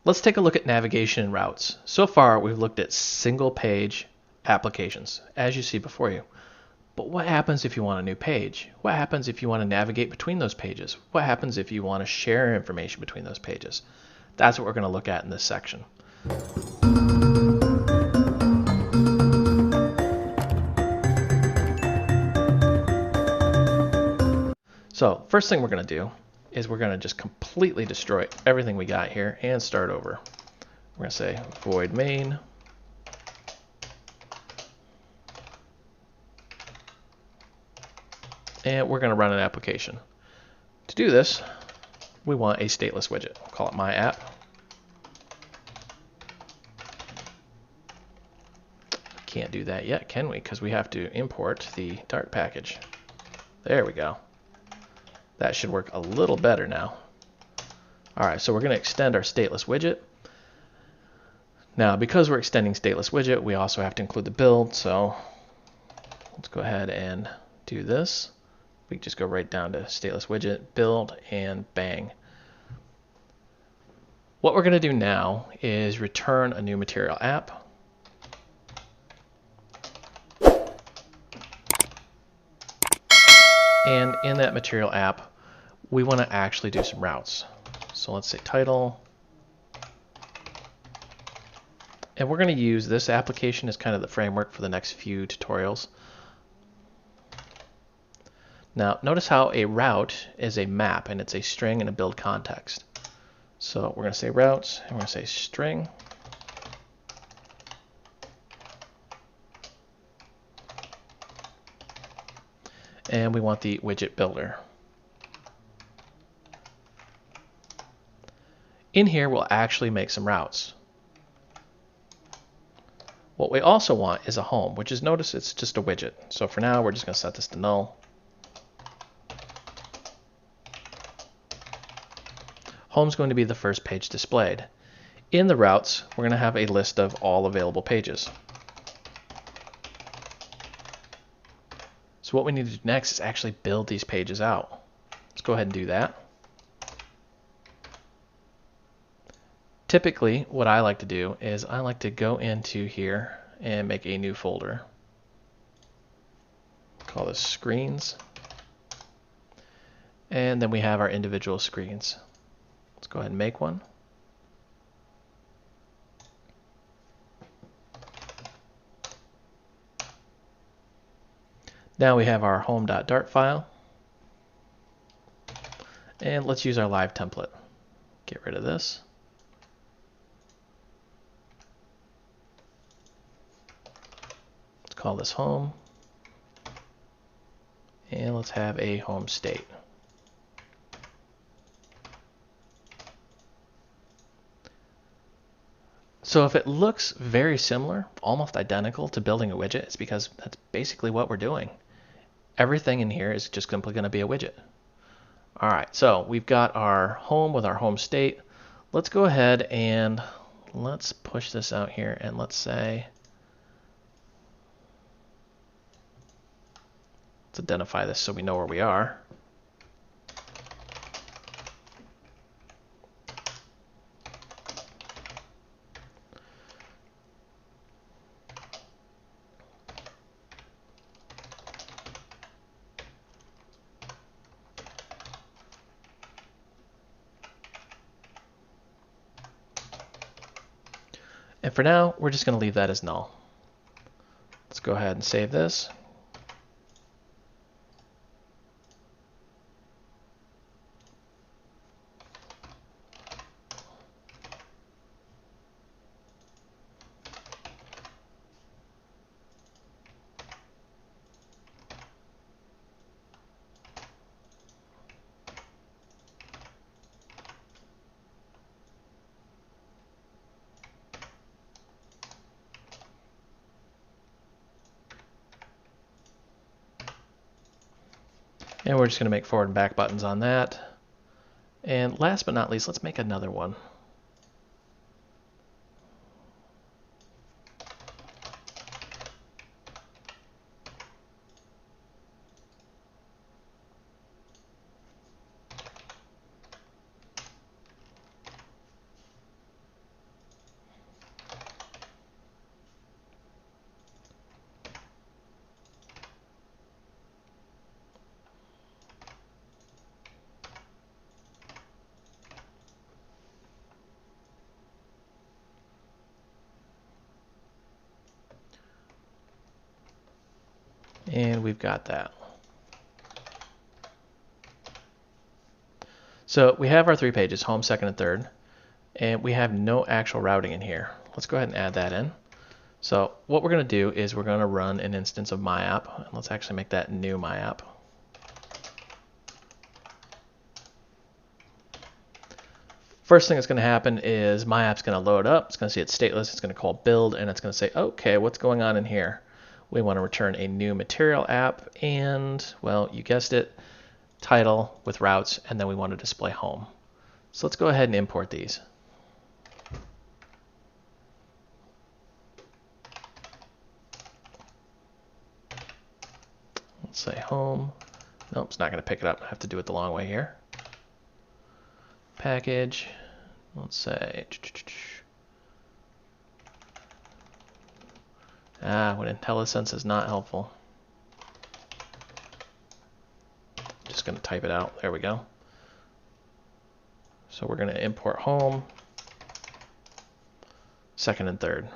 Let's take a look at navigation and routes. So far, we've looked at single page applications, as you see before you. But what happens if you want a new page? What happens if you want to navigate between those pages? What happens if you want to share information between those pages? That's what we're going to look at in this section. So first thing we're going to do is we're going to just completely destroy everything we got here and start over. We're going to say void main. And we're going to run an application. To do this, we want a stateless widget. We'll call it my app. Can't do that yet, can we? Because we have to import the Dart package. There we go. That should work a little better now. Alright, so we're going to extend our stateless widget. Now, because we're extending stateless widget, we also have to include the build, so let's go ahead and do this. We can just go right down to stateless widget, build, and bang. What we're going to do now is return a new material app. And in that material app, we want to actually do some routes. So let's say title. And we're going to use this application as kind of the framework for the next few tutorials. Now, notice how a route is a map, and it's a string in a build context. So we're going to say routes, and we're going to say string. And we want the widget builder. In here, we'll actually make some routes. What we also want is a home, which is, notice it's just a widget. So for now, we're just going to set this to null. Home's going to be the first page displayed. In the routes, we're going to have a list of all available pages. So what we need to do next is actually build these pages out. Let's go ahead and do that. Typically, what I like to do is I like to go into here and make a new folder. Call this screens. And then we have our individual screens. Let's go ahead and make one. Now we have our home.dart file. And let's use our live template. Get rid of this. Let's call this home. And let's have a home state. So if it looks very similar, almost identical to building a widget, it's because that's basically what we're doing. Everything in here is just simply going to be a widget. All right, so we've got our home with our home state. Let's go ahead and let's push this out here, and let's say, let's identify this so we know where we are. And for now, we're just going to leave that as null. Let's go ahead and save this. And we're just going to make forward and back buttons on that. And last but not least, let's make another one. And we've got that. So we have our 3 pages, home, second, and third, and we have no actual routing in here. Let's go ahead and add that in. So what we're going to do is we're going to run an instance of my app. Let's actually make that new my app. First thing that's going to happen is my app's going to load up. It's going to see it's stateless. It's going to call build, and it's going to say, okay, what's going on in here? We want to return a new material app, and, well, you guessed it, title with routes, and then we want to display home. So let's go ahead and import these. Let's say home. Nope, it's not going to pick it up. I have to do it the long way here. Package. Let's say when IntelliSense is not helpful. Just going to type it out. There we go. So we're going to import home, second and third.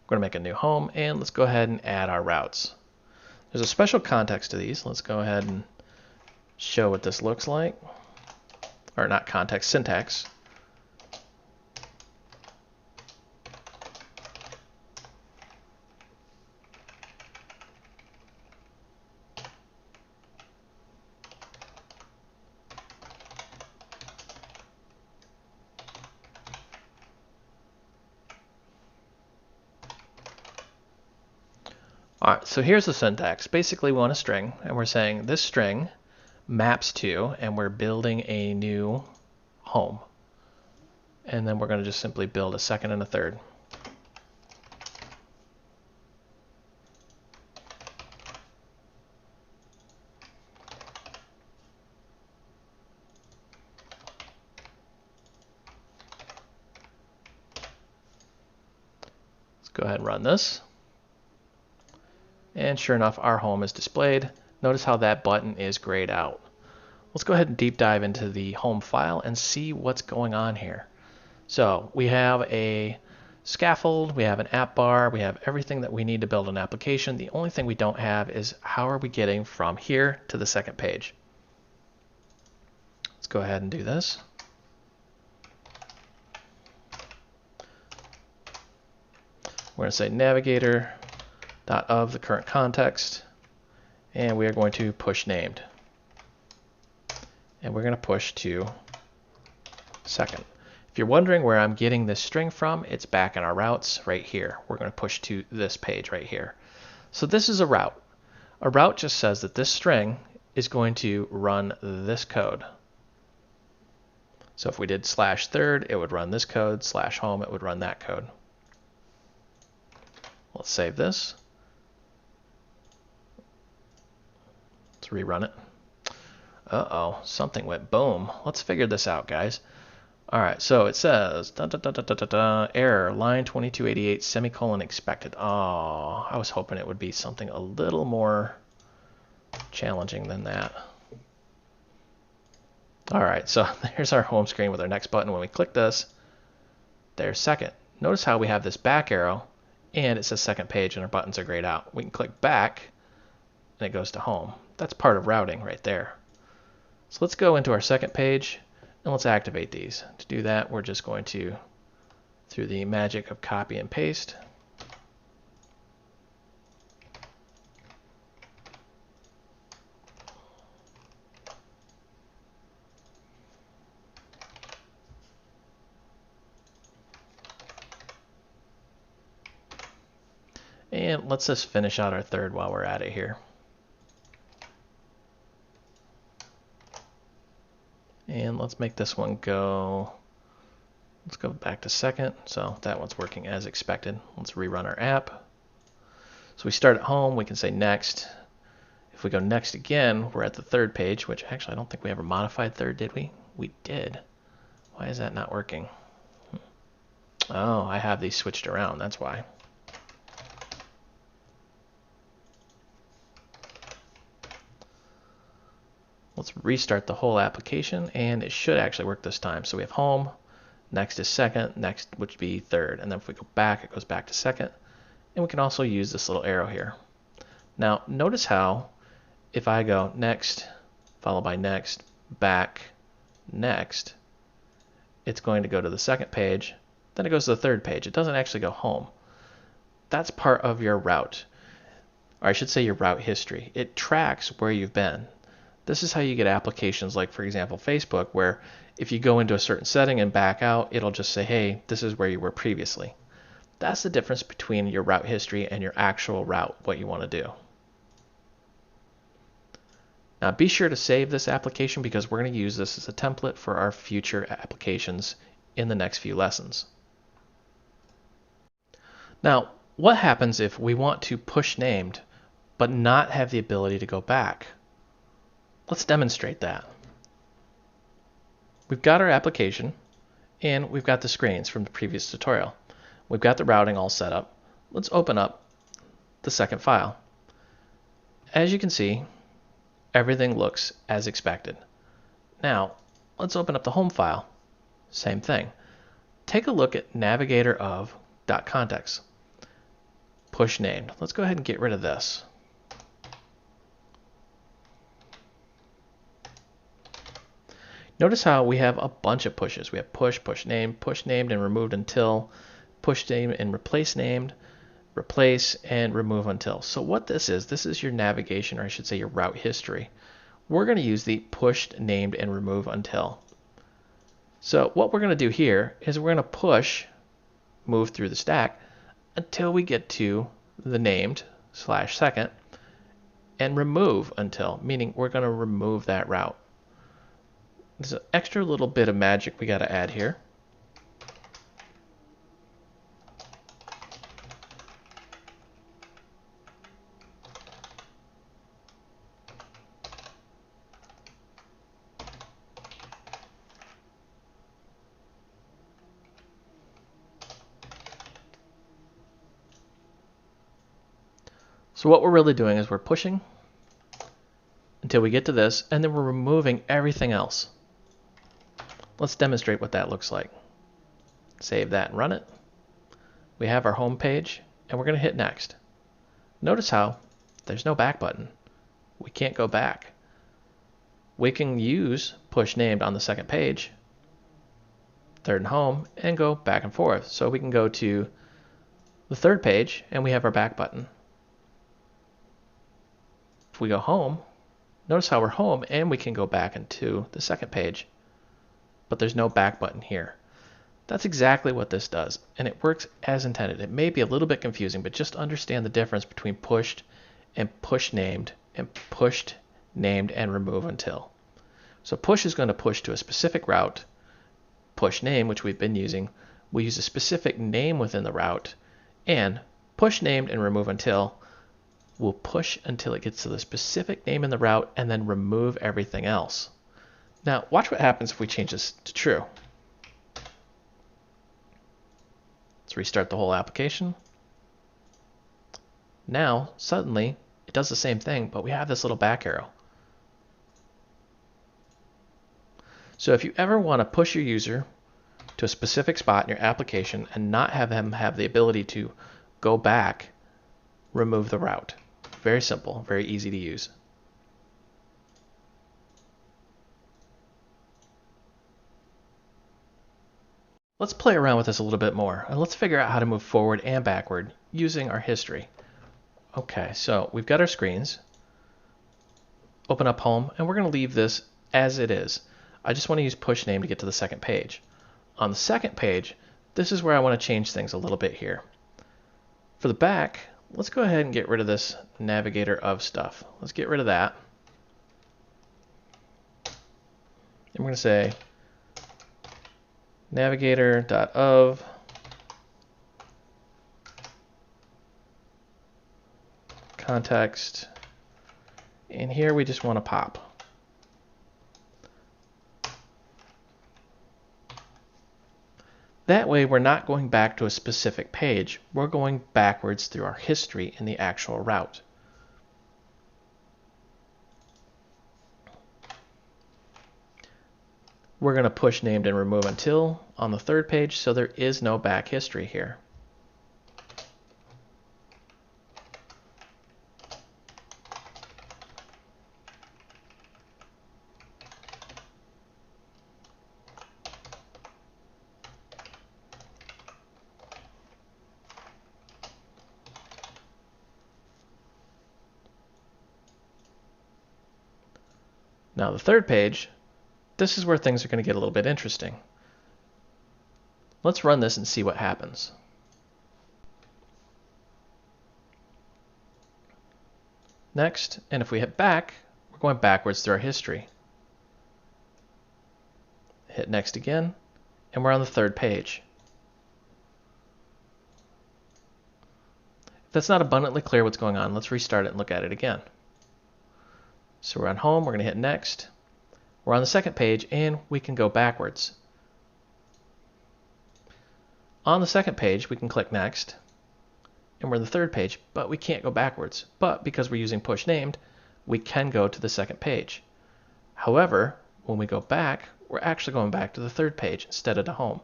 We're going to make a new home, and let's go ahead and add our routes. There's a special context to these. Let's go ahead and show what this looks like. Or not context, syntax. All right, so here's the syntax. Basically, we want a string, and we're saying this string maps to, and we're building a new home. And then we're going to just simply build a second and a third. Let's go ahead and run this. And sure enough, our home is displayed. Notice how that button is grayed out. Let's go ahead and deep dive into the home file and see what's going on here. So we have a scaffold, we have an app bar, we have everything that we need to build an application. The only thing we don't have is how are we getting from here to the second page. Let's go ahead and do this. We're going to say navigator dot of the current context, and we are going to push named, and we're going to push to second. If you're wondering where I'm getting this string from, it's back in our routes right here. We're going to push to this page right here. So this is a route. A route just says that this string is going to run this code. So if we did /third, it would run this code, /home, it would run that code. Let's save this. Let's rerun it. Uh-oh, something went boom. Let's figure this out, guys. All right, so it says error, line 2288, semicolon expected. Oh, I was hoping it would be something a little more challenging than that. All right, so there's our home screen with our next button. When we click this, there's second. Notice how we have this back arrow, and it says second page, and our buttons are grayed out. We can click back, and it goes to home. That's part of routing right there. So let's go into our second page, and let's activate these. To do that, we're just going to, through the magic of copy and paste, and let's just finish out our third while we're at it here. And let's make this one go, let's go back to second. So that one's working as expected. Let's rerun our app. So we start at home, we can say next. If we go next again, we're at the third page, which actually I don't think we ever modified third, did we? We did. Why is that not working? Oh, I have these switched around, that's why. Let's restart the whole application, and it should actually work this time. So we have home, next is second, next would be third, and then if we go back, it goes back to second. And we can also use this little arrow here. Now notice how if I go next, followed by next, back, next, it's going to go to the second page, then it goes to the third page. It doesn't actually go home. That's part of your route, or I should say your route history. It tracks where you've been. This is how you get applications like, for example, Facebook, where if you go into a certain setting and back out, it'll just say, hey, this is where you were previously. That's the difference between your route history and your actual route, what you want to do. Now be sure to save this application because we're going to use this as a template for our future applications in the next few lessons. Now, what happens if we want to push named but not have the ability to go back? Let's demonstrate that. We've got our application and we've got the screens from the previous tutorial. We've got the routing all set up. Let's open up the second file. As you can see, everything looks as expected. Now, let's open up the home file. Same thing. Take a look at navigator of .context. Push named. Let's go ahead and get rid of this. Notice how we have a bunch of pushes. We have push, push named, and removed until, push named and replace named, replace and remove until. So what this is your navigation, or I should say your route history. We're going to use the pushed, named, and remove until. So what we're going to do here is we're going to push, move through the stack until we get to the named / second, and remove until, meaning we're going to remove that route. There's an extra little bit of magic we got to add here. So what we're really doing is we're pushing until we get to this, and then we're removing everything else. Let's demonstrate what that looks like. Save that and run it. We have our home page, and we're going to hit next. Notice how there's no back button. We can't go back. We can use push named on the second page, third and home, and go back and forth. So we can go to the third page, and we have our back button. If we go home, notice how we're home and we can go back into the second page, but there's no back button here. That's exactly what this does, and it works as intended. It may be a little bit confusing, but just understand the difference between pushed and push named and pushed, named, and remove until. So push is going to push to a specific route. Push name, which we've been using, we use a specific name within the route, and push named and remove until we'll push until it gets to the specific name in the route and then remove everything else. Now, watch what happens if we change this to true. Let's restart the whole application. Now, suddenly, it does the same thing, but we have this little back arrow. So if you ever want to push your user to a specific spot in your application and not have them have the ability to go back, remove the route. Very simple, very easy to use. Let's play around with this a little bit more, and let's figure out how to move forward and backward using our history. Okay, so we've got our screens. Open up home, and we're going to leave this as it is. I just want to use push name to get to the second page. On the second page, this is where I want to change things a little bit here. For the back, let's go ahead and get rid of this navigator of stuff. Let's get rid of that. And we're going to say navigator.of context. And here we just want to pop. That way we're not going back to a specific page, we're going backwards through our history in the actual route. We're going to push named and remove until on the third page, so there is no back history here. Now the third page, this is where things are going to get a little bit interesting. Let's run this and see what happens. Next, and if we hit back, we're going backwards through our history. Hit next again, and we're on the third page. If that's not abundantly clear what's going on, let's restart it and look at it again. So we're on home, we're going to hit next. We're on the second page, and we can go backwards. On the second page, we can click next, and we're on the third page, but we can't go backwards. But because we're using push named, we can go to the second page. However, when we go back, we're actually going back to the third page instead of to home.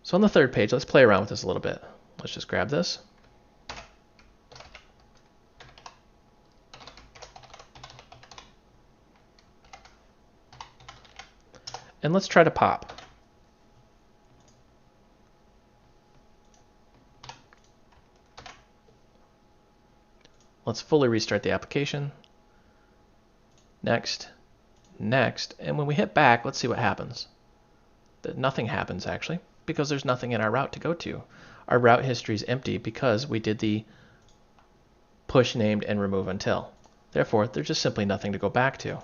So on the third page, let's play around with this a little bit. Let's just grab this. And let's try to pop. Let's fully restart the application. Next, next, and when we hit back, let's see what happens. Nothing happens actually, because there's nothing in our route to go to. Our route history is empty because we did the push named and remove until. Therefore, there's just simply nothing to go back to.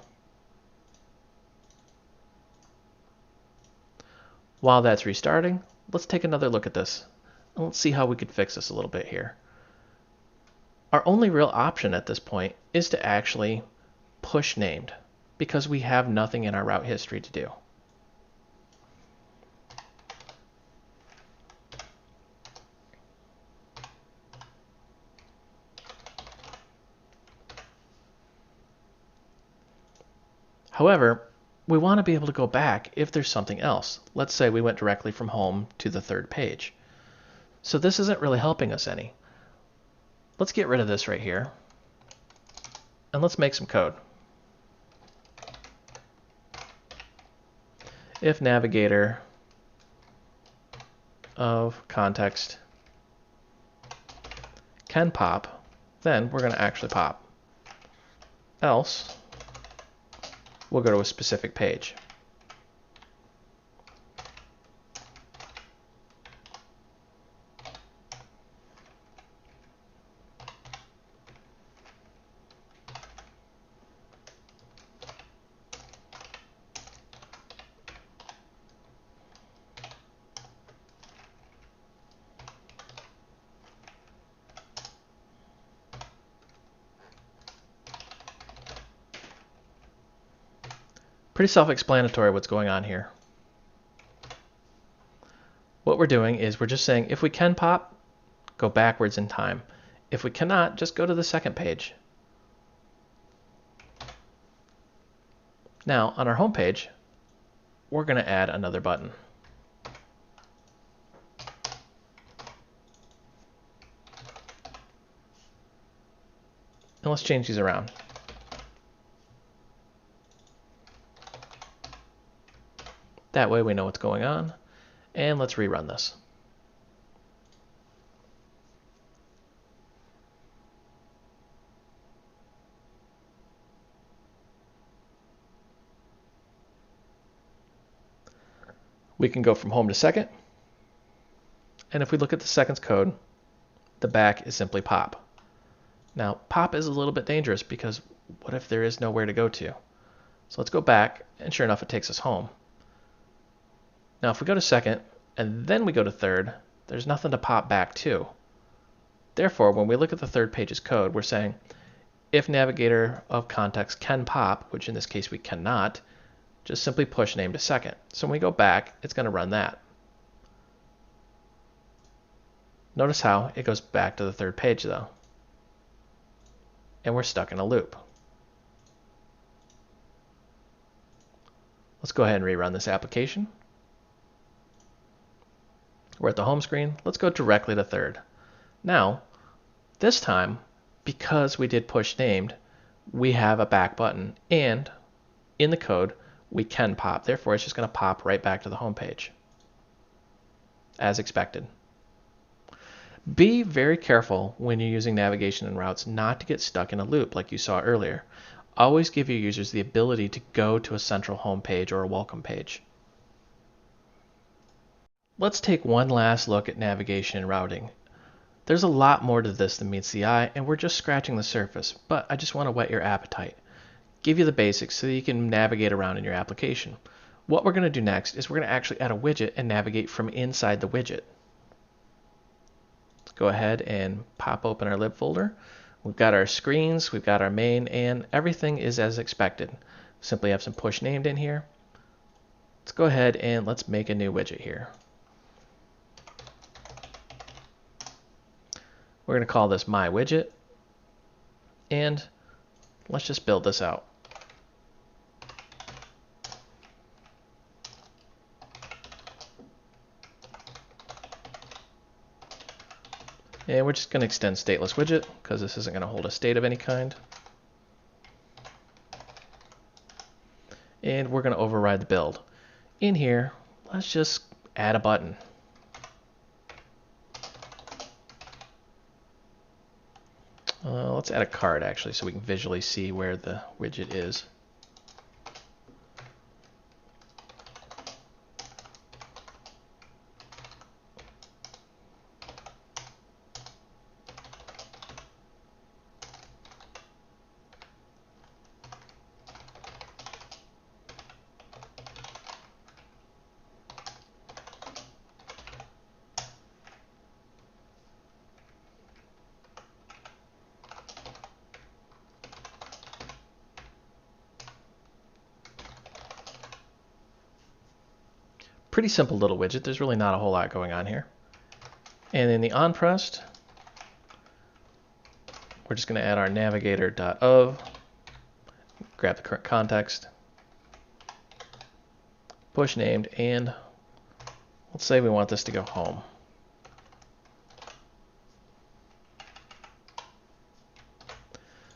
While that's restarting, let's take another look at this. And let's see how we could fix this a little bit here. Our only real option at this point is to actually push named, because we have nothing in our route history to do. However, we want to be able to go back if there's something else. Let's say we went directly from home to the third page. So this isn't really helping us any. Let's get rid of this right here, and let's make some code. If navigator of context can pop, then we're going to actually pop. Else, we'll go to a specific page. Pretty self-explanatory what's going on here. What we're doing is we're just saying if we can pop, go backwards in time. If we cannot, just go to the second page. Now, on our home page, we're going to add another button. And let's change these around. That way we know what's going on. And let's rerun this. We can go from home to second. And if we look at the second's code, the back is simply pop. Now, pop is a little bit dangerous because what if there is nowhere to go to? So let's go back, and sure enough, it takes us home. Now, if we go to second, and then we go to third, there's nothing to pop back to. Therefore, when we look at the third page's code, we're saying, if navigator of context can pop, which in this case we cannot, just simply push name to second. So when we go back, it's going to run that. Notice how it goes back to the third page, though. And we're stuck in a loop. Let's go ahead and rerun this application. We're at the home screen. Let's go directly to third. Now, this time, because we did push named, we have a back button, and in the code, we can pop. Therefore, it's just going to pop right back to the home page, as expected. Be very careful when you're using navigation and routes not to get stuck in a loop like you saw earlier. Always give your users the ability to go to a central home page or a welcome page. Let's take one last look at navigation and routing. There's a lot more to this than meets the eye, and we're just scratching the surface, but I just want to whet your appetite. Give you the basics so that you can navigate around in your application. What we're going to do next is we're going to actually add a widget and navigate from inside the widget. Let's go ahead and pop open our lib folder. We've got our screens, we've got our main, and everything is as expected. Simply have some push named in here. Let's go ahead and let's make a new widget here. We're going to call this my widget, and let's just build this out. And we're just going to extend stateless widget because this isn't going to hold a state of any kind. And we're going to override the build. In here, let's just add a button. Let's add a card actually so we can visually see where the widget is. Pretty simple little widget. There's really not a whole lot going on here. And in the onPressed, we're just going to add our navigator.of, grab the current context, push named, and let's say we want this to go home.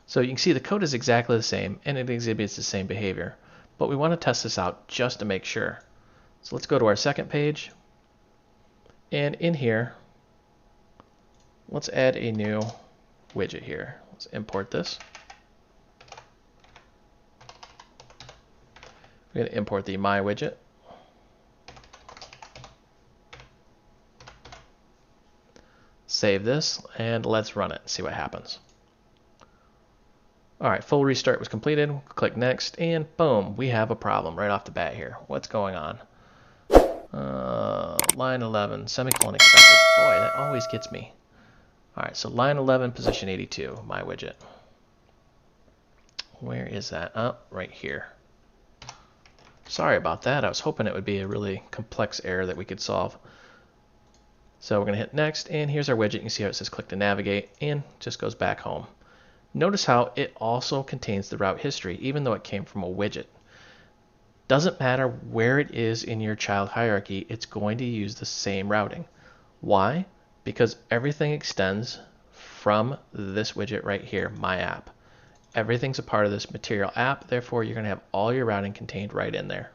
So you can see the code is exactly the same and it exhibits the same behavior, but we want to test this out just to make sure. So let's go to our second page, and in here, let's add a new widget here. Let's import this. We're going to import the my widget. Save this, and let's run it and see what happens. All right, full restart was completed. Click next, and boom, we have a problem right off the bat here. What's going on? Line 11, semicolon expected. Boy, that always gets me. All right, so line 11, position 82, my widget. Where is that? Oh, right here. Sorry about that. I was hoping it would be a really complex error that we could solve. So we're going to hit next, and here's our widget. You can see how it says click to navigate, and just goes back home. Notice how it also contains the route history, even though it came from a widget. Doesn't matter where it is in your child hierarchy, it's going to use the same routing. Why? Because everything extends from this widget right here, my app. Everything's a part of this material app, therefore you're going to have all your routing contained right in there.